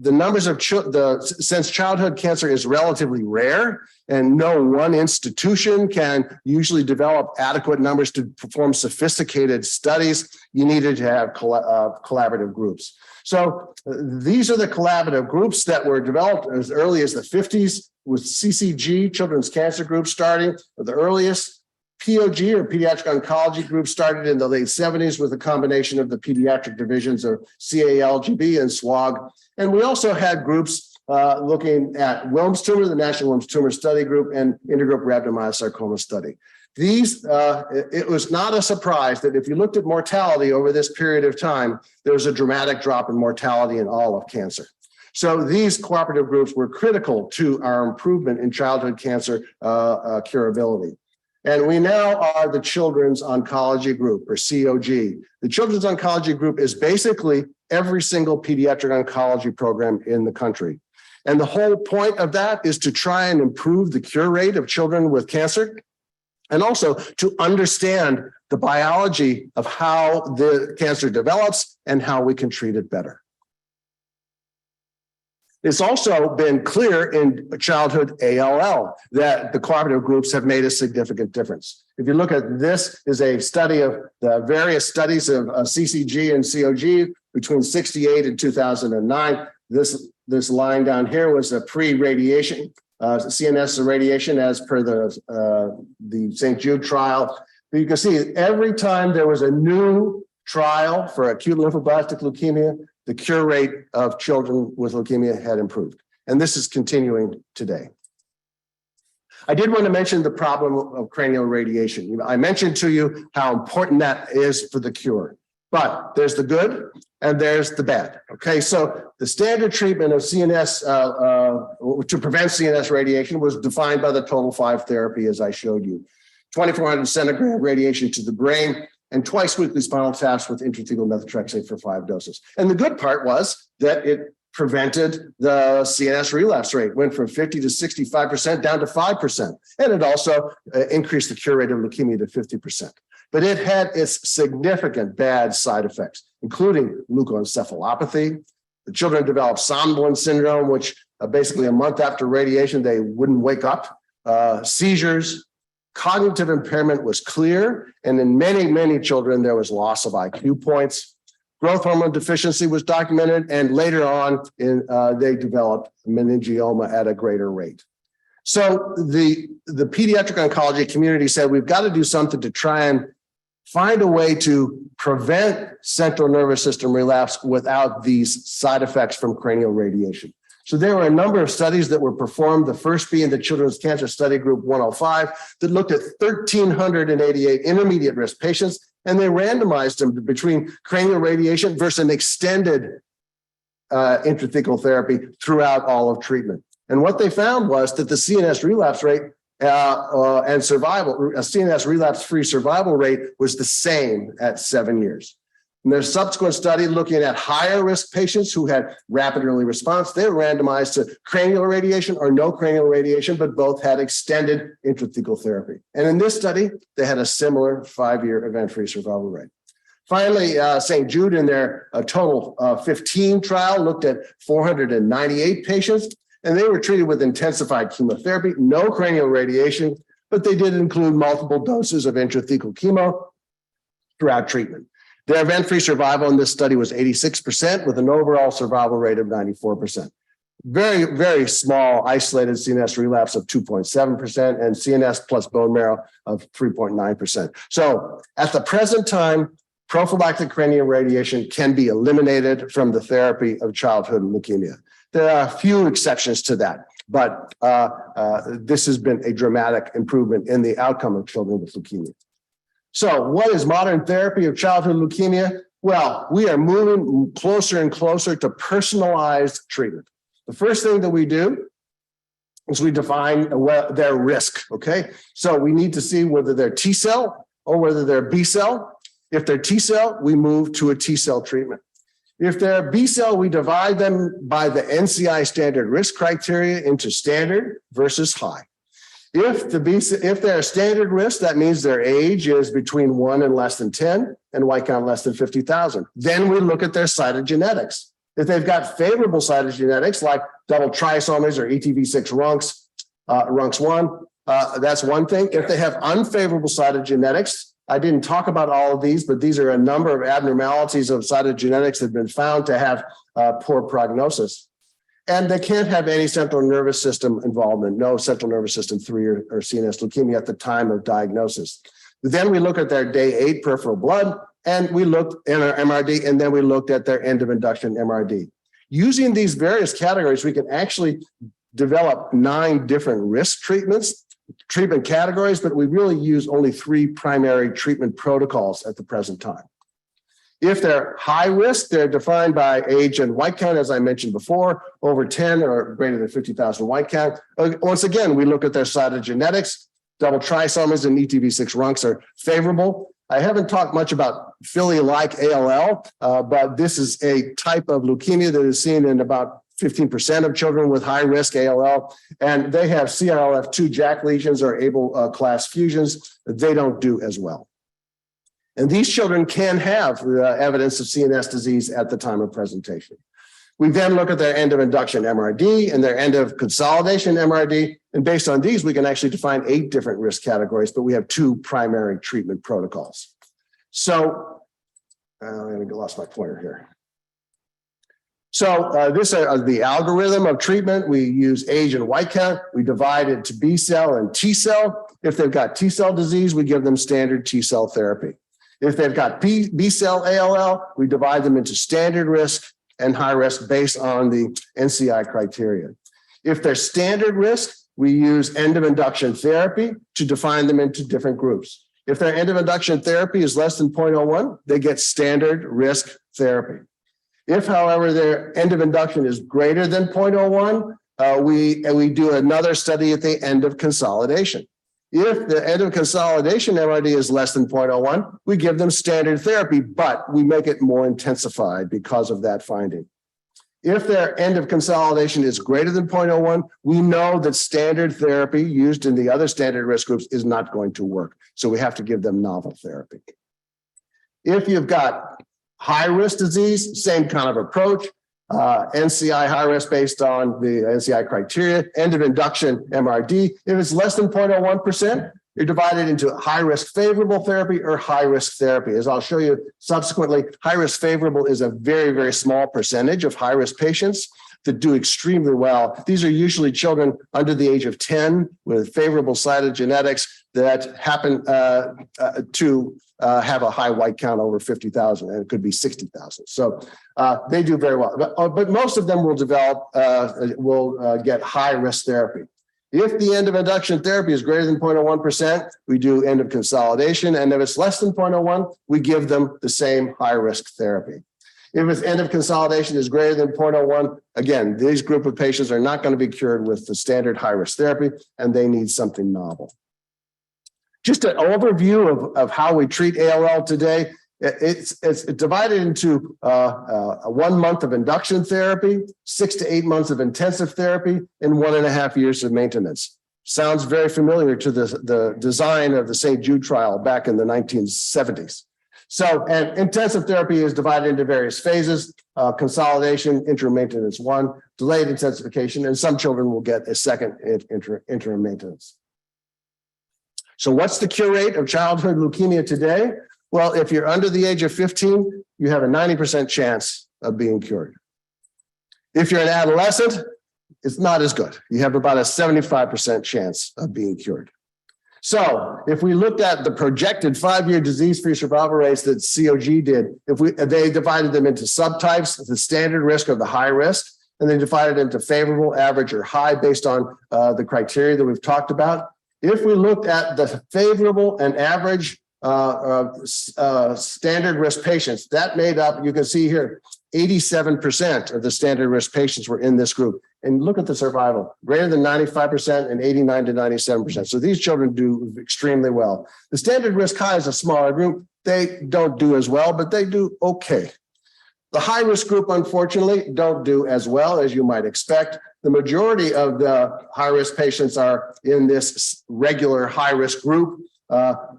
The numbers of since childhood cancer is relatively rare and no one institution can usually develop adequate numbers to perform sophisticated studies, you needed to have collaborative groups. So these are the collaborative groups that were developed as early as the 50s, with CCG, Children's Cancer Group, starting at the earliest. POG, or Pediatric Oncology Group, started in the late 70s with a combination of the pediatric divisions of CALGB and SWOG. And we also had groups looking at Wilms tumor, the National Wilms Tumor Study Group, and Intergroup Rhabdomyosarcoma Study. These, it was not a surprise that if you looked at mortality over this period of time, there was a dramatic drop in mortality in all of cancer. So these cooperative groups were critical to our improvement in childhood cancer curability. And we now are the Children's Oncology Group, or COG. The Children's Oncology Group is basically every single pediatric oncology program in the country. And the whole point of that is to try and improve the cure rate of children with cancer, and also to understand the biology of how the cancer develops and how we can treat it better. It's also been clear in childhood ALL that the cooperative groups have made a significant difference. If you look at this, is a study of the various studies of CCG and COG between 68 and 2009. This line down here was a pre-radiation, CNS irradiation as per the St. Jude trial. But you can see every time there was a new trial for acute lymphoblastic leukemia, the cure rate of children with leukemia had improved. And this is continuing today. I did want to mention the problem of cranial radiation. I mentioned to you how important that is for the cure, but there's the good and there's the bad. Okay, so the standard treatment of CNS to prevent CNS radiation was defined by the Total 5 therapy, as I showed you. 2,400 centigram radiation to the brain, and twice weekly spinal taps with intrathecal methotrexate for 5 doses. And the good part was that it prevented the CNS relapse rate, went from 50 to 65% down to 5%. And it also increased the cure rate of leukemia to 50%. But it had its significant bad side effects, including leukoencephalopathy. The children developed somnolence syndrome, which basically a month after radiation, they wouldn't wake up. Seizures. Cognitive impairment was clear, and in many, many children, there was loss of IQ points. growth hormone deficiency was documented, and later on they developed meningioma at a greater rate. So the pediatric oncology community said, we've got to do something to try and find a way to prevent central nervous system relapse without these side effects from cranial radiation. So there were a number of studies that were performed, the first being the Children's Cancer Study Group 105, that looked at 1,388 intermediate risk patients, and they randomized them between cranial radiation versus an extended intrathecal therapy throughout all of treatment. And what they found was that the CNS relapse rate and survival, a CNS relapse-free survival rate was the same at 7 years. And there's a subsequent study looking at higher risk patients who had rapid early response. They were randomized to cranial radiation or no cranial radiation, but both had extended intrathecal therapy. And in this study, they had a similar 5-year event-free survival rate. Finally, St. Jude in their total 15 trial looked at 498 patients, and they were treated with intensified chemotherapy, no cranial radiation, but they did include multiple doses of intrathecal chemo throughout treatment. Their event-free survival in this study was 86%, with an overall survival rate of 94%. Very, very small isolated CNS relapse of 2.7% and CNS plus bone marrow of 3.9%. So at the present time, prophylactic cranial radiation can be eliminated from the therapy of childhood leukemia. There are a few exceptions to that, but this has been a dramatic improvement in the outcome of children with leukemia. So what is modern therapy of childhood leukemia? Well, we are moving closer and closer to personalized treatment. The first thing that we do is we define their risk, okay? So we need to see whether they're T cell or whether they're B cell. If they're T cell, we move to a T cell treatment. If they're B cell, we divide them by the NCI standard risk criteria into standard versus high. If they're standard risk, that means their age is between 1 and less than 10 and white count less than 50,000. Then we look at their cytogenetics. If they've got favorable cytogenetics like double trisomies or ETV6 RUNX1, that's one thing. If they have unfavorable cytogenetics, I didn't talk about all of these, but these are a number of abnormalities of cytogenetics that have been found to have poor prognosis. And they can't have any central nervous system involvement, no central nervous system 3 or CNS leukemia at the time of diagnosis. Then we look at their day 8 peripheral blood, and we looked at our MRD, and then we looked at their end of induction MRD. Using these various categories, we can actually develop 9 different risk treatment categories, but we really use only 3 primary treatment protocols at the present time. If they're high risk, they're defined by age and white count, as I mentioned before, over 10 or greater than 50,000 white count. Once again, we look at their cytogenetics. Double trisomies and ETV6 RUNX are favorable. I haven't talked much about Philly-like ALL, but this is a type of leukemia that is seen in about 15% of children with high-risk ALL, and they have CRLF2 JAK lesions or Abel class fusions. They don't do as well. And these children can have evidence of CNS disease at the time of presentation. We then look at their end of induction MRD and their end of consolidation MRD, and based on these, we can actually define 8 different risk categories, but we have 2 primary treatment protocols. So, I lost my pointer here. So this is the algorithm of treatment. We use age and white count. We divide it to B cell and T cell. If they've got T cell disease, we give them standard T cell therapy. If they've got B cell ALL, we divide them into standard risk and high risk based on the NCI criteria. If they're standard risk, we use end of induction therapy to define them into different groups. If their end of induction therapy is less than 0.01, they get standard risk therapy. If, however, their end of induction is greater than 0.01, we do another study at the end of consolidation. If the end of consolidation MRD is less than 0.01, we give them standard therapy, but we make it more intensified because of that finding. If their end of consolidation is greater than 0.01, we know that standard therapy used in the other standard risk groups is not going to work. So we have to give them novel therapy. If you've got high-risk disease, same kind of approach, NCI high risk based on the NCI criteria, end of induction MRD. If it's less than 0.01%, you're divided into high-risk favorable therapy or high-risk therapy. As I'll show you subsequently, high-risk favorable is a very, very small percentage of high-risk patients that do extremely well. These are usually children under the age of 10 with favorable cytogenetics that happen to have a high white count over 50,000, and it could be 60,000. So they do very well. But most of them will get high-risk therapy. If the end of induction therapy is greater than 0.01%, we do end of consolidation. And if it's less than 0.01, we give them the same high-risk therapy. If its end of consolidation is greater than 0.01, again, these group of patients are not going to be cured with the standard high-risk therapy, and they need something novel. Just an overview of how we treat ALL today. It's divided into 1 month of induction therapy, 6 to 8 months of intensive therapy, and 1.5 years of maintenance. Sounds very familiar to the design of the St. Jude trial back in the 1970s. So, and intensive therapy is divided into various phases: consolidation, interim maintenance 1, delayed intensification, and some children will get a second interim maintenance. So what's the cure rate of childhood leukemia today? Well, if you're under the age of 15, you have a 90% chance of being cured. If you're an adolescent, it's not as good. You have about a 75% chance of being cured. So if we looked at the projected 5-year disease-free survival rates that COG did, they divided them into subtypes, the standard risk or the high risk, and they divided into favorable, average, or high based on the criteria that we've talked about. If we looked at the favorable and average standard risk patients, that made up, you can see here, 87% of the standard risk patients were in this group. And look at the survival, greater than 95% and 89 to 97%. So these children do extremely well. The standard risk high is a smaller group. They don't do as well, but they do okay. The high risk group, unfortunately, don't do as well as you might expect. The majority of the high risk patients are in this regular high risk group.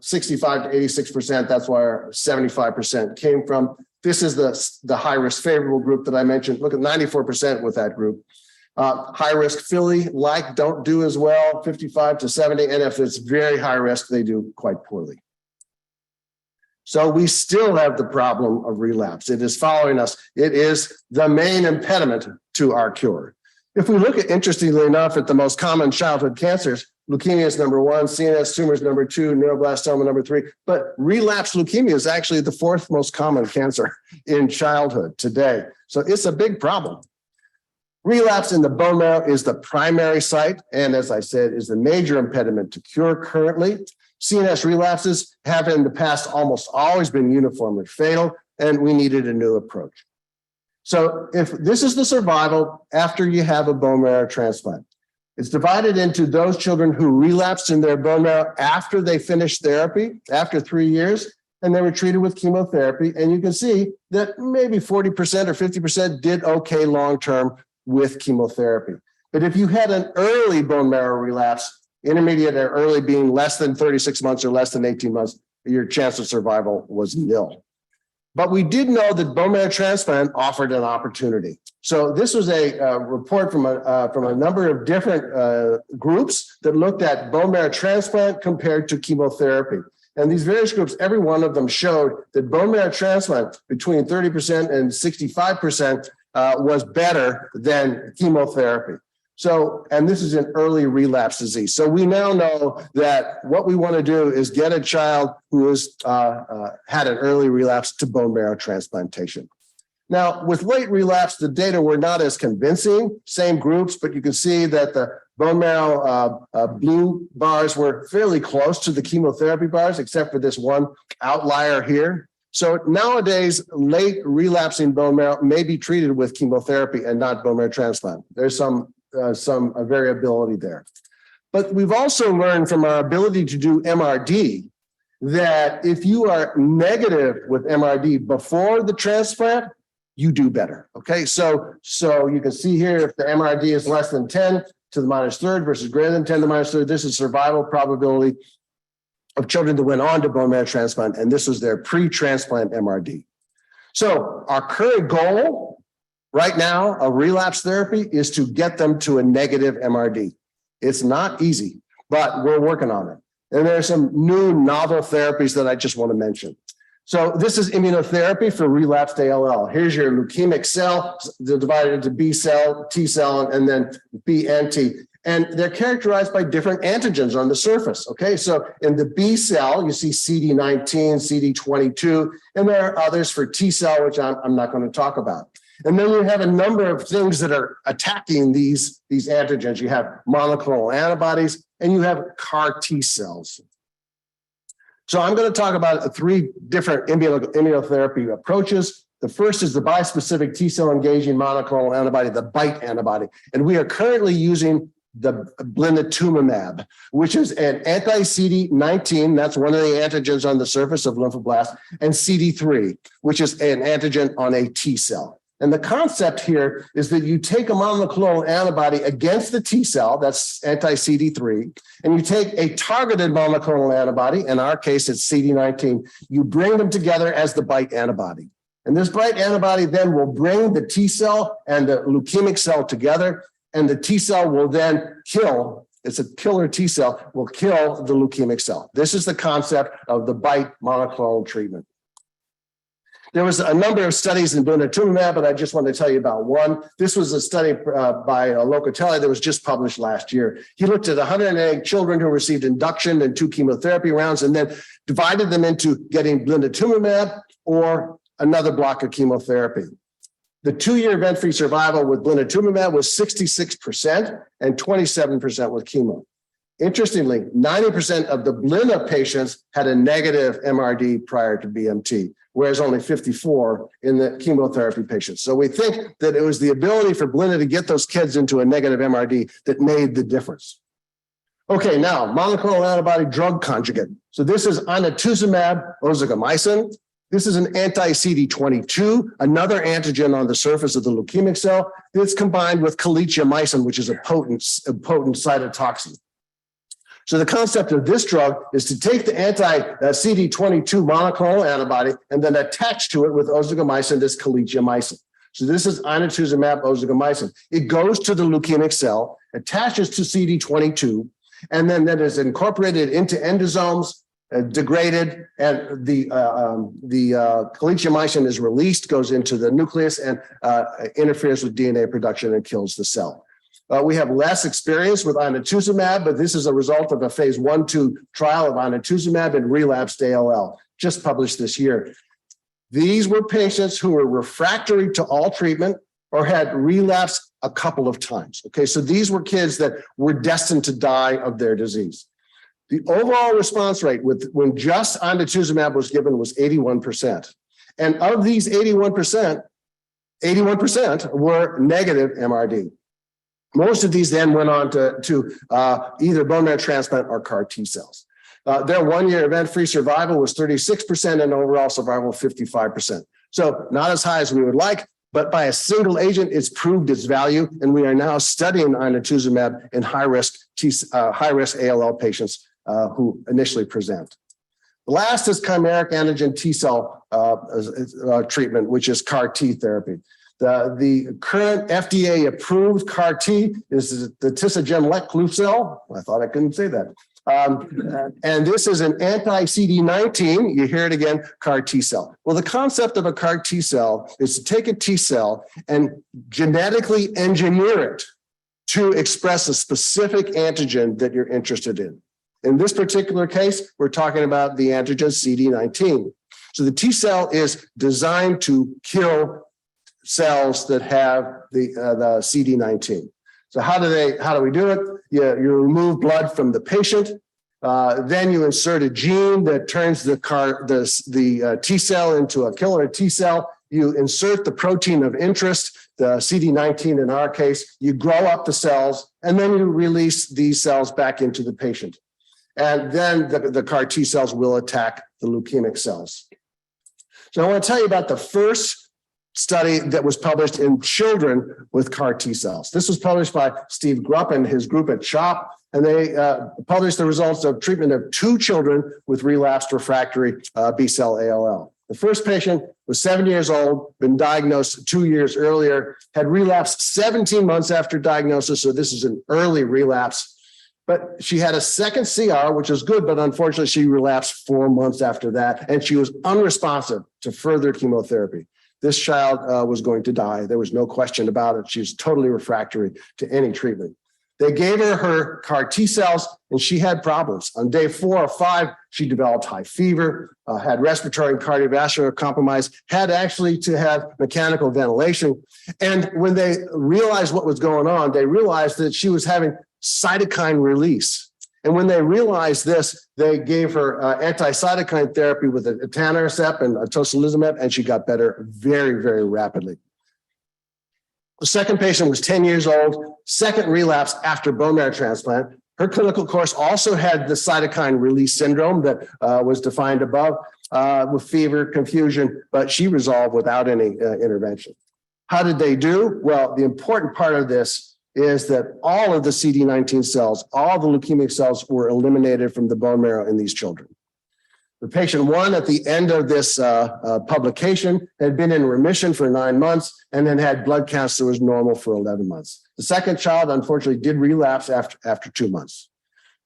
65 to 86%, that's where 75% came from. This is the high-risk favorable group that I mentioned. Look at 94% with that group. High-risk Philly don't do as well, 55 to 70, and if it's very high risk, they do quite poorly. So we still have the problem of relapse. It is following us. It is the main impediment to our cure. If we look at, interestingly enough, at the most common childhood cancers, leukemia is number 1, CNS tumors number 2, neuroblastoma number 3, but relapse leukemia is actually the 4th most common cancer in childhood today. So it's a big problem. Relapse in the bone marrow is the primary site, and as I said, is the major impediment to cure currently. CNS relapses have in the past almost always been uniformly fatal, and we needed a new approach. So if this is the survival after you have a bone marrow transplant, it's divided into those children who relapsed in their bone marrow after they finished therapy, after 3 years, and they were treated with chemotherapy. And you can see that maybe 40% or 50% did okay long-term with chemotherapy. But if you had an early bone marrow relapse, intermediate or early being less than 36 months or less than 18 months, your chance of survival was nil. But we did know that bone marrow transplant offered an opportunity. So this was a report from a number of different groups that looked at bone marrow transplant compared to chemotherapy. And these various groups, every one of them showed that bone marrow transplant between 30% and 65% was better than chemotherapy. So, and this is an early relapse disease. So we now know that what we want to do is get a child who has had an early relapse to bone marrow transplantation. Now, with late relapse, the data were not as convincing, same groups, but you can see that the bone marrow blue bars were fairly close to the chemotherapy bars, except for this one outlier here. So nowadays, late relapsing bone marrow may be treated with chemotherapy and not bone marrow transplant. There's some variability there. But we've also learned from our ability to do MRD that if you are negative with MRD before the transplant, you do better. Okay, so you can see here if the MRD is less than 10 to the -3rd versus greater than 10 to the -3rd, this is survival probability of children that went on to bone marrow transplant, and this was their pre-transplant MRD. So our current goal right now of relapse therapy is to get them to a negative MRD. It's not easy, but we're working on it. And there are some new novel therapies that I just want to mention. So this is immunotherapy for relapsed ALL. Here's your leukemic cell. They're divided into B cell, T cell, and then B and T. And they're characterized by different antigens on the surface. Okay, so in the B cell, you see CD19, CD22, and there are others for T cell, which I'm not going to talk about. And then you have a number of things that are attacking these antigens. You have monoclonal antibodies, and you have CAR T cells. So I'm going to talk about three different immunotherapy approaches. The first is the bispecific T cell engaging monoclonal antibody, the BiTE antibody. And we are currently using the blinatumomab, which is an anti-CD19, that's one of the antigens on the surface of lymphoblasts, and CD3, which is an antigen on a T cell. And the concept here is that you take a monoclonal antibody against the T cell, that's anti-CD3, and you take a targeted monoclonal antibody, in our case it's CD19, you bring them together as the BiTE antibody. And this BiTE antibody then will bring the T cell and the leukemic cell together, and the T cell will then kill, it's a killer T cell, will kill the leukemic cell. This is the concept of the BiTE monoclonal treatment. There was a number of studies in blinatumomab, but I just want to tell you about one. This was a study by Locatelli that was just published last year. He looked at 108 children who received induction and 2 chemotherapy rounds and then divided them into getting blinatumomab or another block of chemotherapy. The 2-year event-free survival with blinatumomab was 66% and 27% with chemo. Interestingly, 90% of the blina patients had a negative MRD prior to BMT, whereas only 54% in the chemotherapy patients. So we think that it was the ability for blina to get those kids into a negative MRD that made the difference. Okay, now monoclonal antibody drug conjugate. So this is inotuzumab ozogamicin. This is an anti-CD22, another antigen on the surface of the leukemic cell. It's combined with calicheamicin, which is a potent cytotoxin. So the concept of this drug is to take the anti-CD22 monoclonal antibody and then attach to it with ozogamicin, this calicheamicin. So this is inotuzumab ozogamicin. It goes to the leukemic cell, attaches to CD22, and then that is incorporated into endosomes, degraded, and the calicheamicin is released, goes into the nucleus, and interferes with DNA production and kills the cell. We have less experience with inotuzumab, but this is a result of a phase 1-2 trial of inotuzumab in relapsed ALL, just published this year. These were patients who were refractory to all treatment or had relapsed a couple of times. Okay, so these were kids that were destined to die of their disease. The overall response rate when just inotuzumab was given was 81%. And of these 81% were negative MRD. Most of these then went on to either bone marrow transplant or CAR T cells. Their 1-year event-free survival was 36% and overall survival 55%. So not as high as we would like, but by a single agent, it's proved its value. And we are now studying inotuzumab in high-risk ALL patients who initially present. The last is chimeric antigen T cell treatment, which is CAR T therapy. The current FDA-approved CAR T is the tisagenlecleucel. I thought I couldn't say that. And this is an anti-CD19, you hear it again, CAR T cell. Well, the concept of a CAR T cell is to take a T cell and genetically engineer it to express a specific antigen that you're interested in. In this particular case, we're talking about the antigen CD19. So the T cell is designed to kill cells that have the CD19. So how do we do it? You remove blood from the patient. Then you insert a gene that turns the T cell into a killer T cell. You insert the protein of interest, the CD19 in our case. You grow up the cells, and then you release these cells back into the patient. And then the CAR T cells will attack the leukemic cells. So I want to tell you about the first study that was published in children with CAR T cells. This was published by Steve Grupp and his group at CHOP, and they published the results of treatment of 2 children with relapsed refractory B-cell ALL. The first patient was 7 years old, been diagnosed 2 years earlier, had relapsed 17 months after diagnosis, so this is an early relapse. But she had a second CR, which is good, but unfortunately she relapsed 4 months after that, and she was unresponsive to further chemotherapy. This child was going to die. There was no question about it. She was totally refractory to any treatment. They gave her CAR T cells, and she had problems. On day 4 or 5, she developed high fever, had respiratory and cardiovascular compromise, had actually to have mechanical ventilation. And when they realized what was going on, they realized that she was having cytokine release. And when they realized this, they gave her anti-cytokine therapy with etanercept and tocilizumab, and she got better very, very rapidly. The second patient was 10 years old, second relapse after bone marrow transplant. Her clinical course also had the cytokine release syndrome that was defined above with fever, confusion, but she resolved without any intervention. How did they do? Well, the important part of this is that all of the CD19 cells, all the leukemic cells were eliminated from the bone marrow in these children. The patient 1 at the end of this publication had been in remission for 9 months and then had blood counts that was normal for 11 months. The second child, unfortunately, did relapse after 2 months.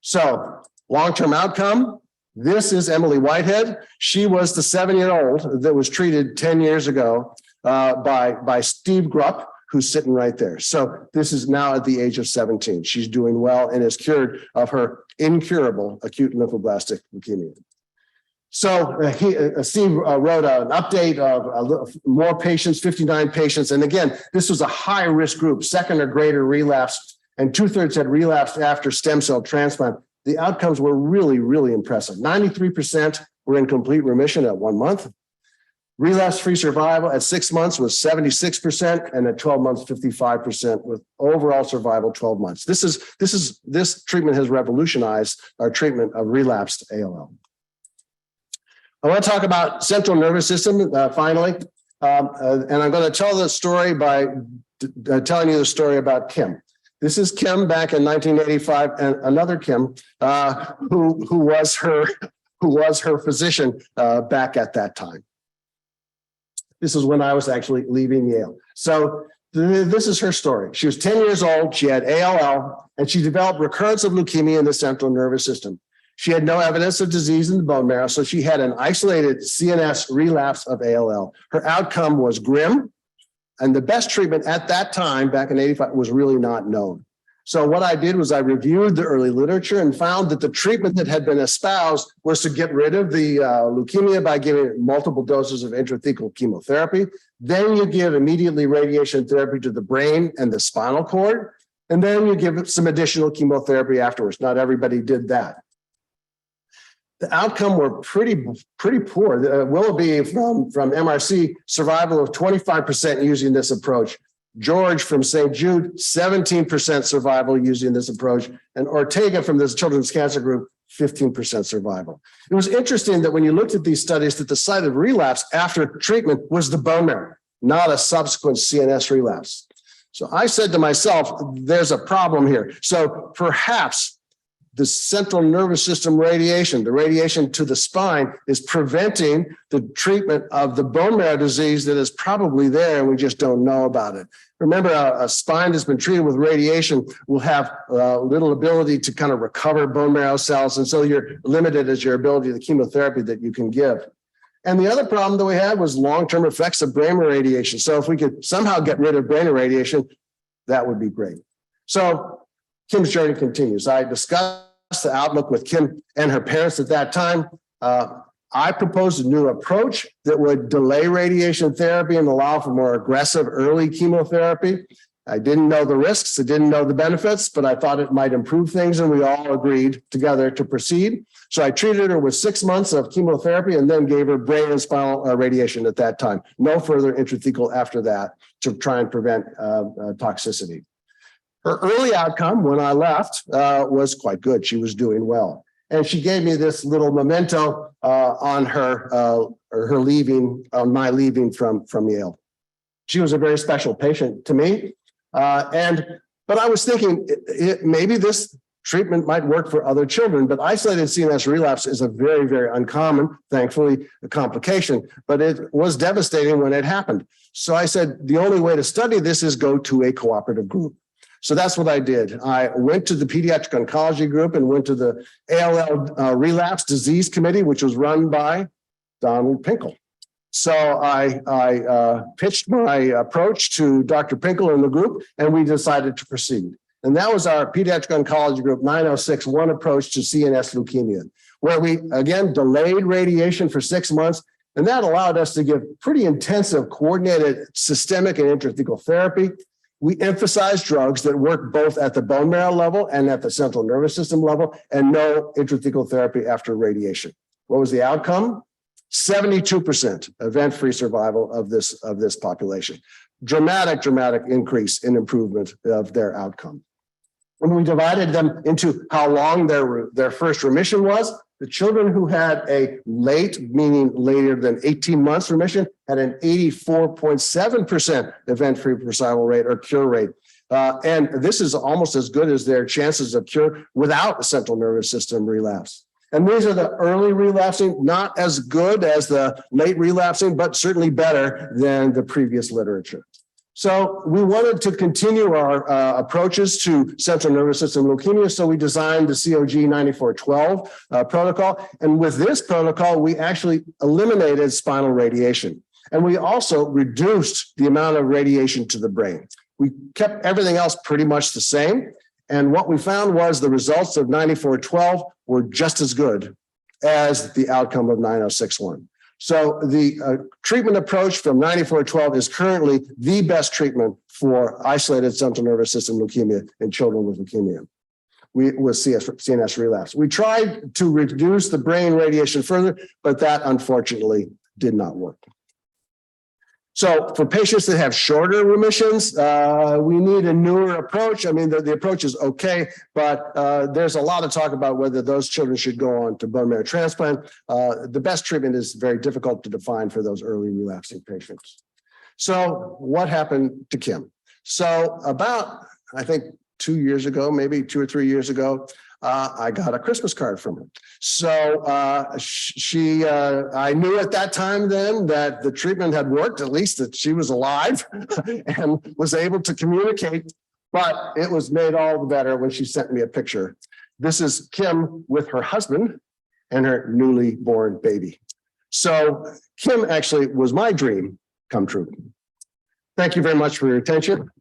So long-term outcome, this is Emily Whitehead. She was the 7-year-old that was treated 10 years ago by Steve Grupp, who's sitting right there. So this is now at the age of 17. She's doing well and is cured of her incurable acute lymphoblastic leukemia. So Steve wrote an update of more patients, 59 patients. And again, this was a high-risk group, second or greater relapse, and 2/3 had relapsed after stem cell transplant. The outcomes were really, really impressive. 93% were in complete remission at 1 month. Relapse-free survival at 6 months was 76%, and at 12 months, 55%, with overall survival 12 months. This treatment has revolutionized our treatment of relapsed ALL. I want to talk about central nervous system finally, and I'm going to tell the story by telling you the story about Kim. This is Kim back in 1985, and another Kim who was her physician back at that time. This is when I was actually leaving Yale. So this is her story. She was 10 years old. She had ALL, and she developed recurrence of leukemia in the central nervous system. She had no evidence of disease in the bone marrow, so she had an isolated CNS relapse of ALL. Her outcome was grim, and the best treatment at that time, back in 85, was really not known. So what I did was I reviewed the early literature and found that the treatment that had been espoused was to get rid of the leukemia by giving it multiple doses of intrathecal chemotherapy. Then you give immediately radiation therapy to the brain and the spinal cord, and then you give it some additional chemotherapy afterwards. Not everybody did that. The outcome were pretty poor. Willoughby from MRC, survival of 25% using this approach. George from St. Jude, 17% survival using this approach. And Ortega from this Children's Cancer Group, 15% survival. It was interesting that when you looked at these studies that the site of relapse after treatment was the bone marrow, not a subsequent CNS relapse. So I said to myself, there's a problem here. So perhaps the central nervous system radiation, the radiation to the spine, is preventing the treatment of the bone marrow disease that is probably there, and we just don't know about it. Remember, a spine that's been treated with radiation will have little ability to kind of recover bone marrow cells, and so you're limited as your ability to the chemotherapy that you can give. And the other problem that we had was long-term effects of brain irradiation. So if we could somehow get rid of brain irradiation, that would be great. So Kim's journey continues. I discussed the outlook with Kim and her parents at that time. I proposed a new approach that would delay radiation therapy and allow for more aggressive early chemotherapy. I didn't know the risks, I didn't know the benefits, but I thought it might improve things, and we all agreed together to proceed. So I treated her with 6 months of chemotherapy and then gave her brain and spinal radiation at that time. No further intrathecal after that to try and prevent toxicity. Her early outcome when I left was quite good. She was doing well. And she gave me this little memento on her leaving, on my leaving from Yale. She was a very special patient to me. But I was thinking maybe this treatment might work for other children, but isolated CNS relapse is a very, very uncommon, thankfully, a complication, but it was devastating when it happened. So I said, the only way to study this is go to a cooperative group. So that's what I did. I went to the Pediatric Oncology Group and went to the ALL Relapse Disease Committee, which was run by Donald Pinkel. So I pitched my approach to Dr. Pinkel and the group, and we decided to proceed. And that was our Pediatric Oncology Group 9061 approach to CNS leukemia, where we, again, delayed radiation for 6 months. And that allowed us to give pretty intensive coordinated systemic and intrathecal therapy. We emphasized drugs that work both at the bone marrow level and at the central nervous system level, and no intrathecal therapy after radiation. What was the outcome? 72% event-free survival of this population. Dramatic increase in improvement of their outcome. When we divided them into how long their first remission was, the children who had a late, meaning later than 18 months remission, had an 84.7% event-free survival rate or cure rate. And this is almost as good as their chances of cure without a central nervous system relapse. And these are the early relapsing, not as good as the late relapsing, but certainly better than the previous literature. So we wanted to continue our approaches to central nervous system leukemia. So we designed the COG 9412 protocol. And with this protocol, we actually eliminated spinal radiation. And we also reduced the amount of radiation to the brain. We kept everything else pretty much the same. And what we found was the results of 9412 were just as good as the outcome of 9061. So the treatment approach from 9412 is currently the best treatment for isolated central nervous system leukemia in children with leukemia. With CNS relapse. We tried to reduce the brain radiation further, but that unfortunately did not work. So for patients that have shorter remissions, we need a newer approach. I mean, the approach is okay, but there's a lot of talk about whether those children should go on to bone marrow transplant. The best treatment is very difficult to define for those early relapsing patients. So what happened to Kim? So about, I think, 2 years ago, maybe 2 or 3 years ago, I got a Christmas card from her. So I knew at that time then that the treatment had worked, at least that she was alive and was able to communicate, but it was made all the better when she sent me a picture. This is Kim with her husband and her newly born baby. So Kim actually was my dream come true. Thank you very much for your attention.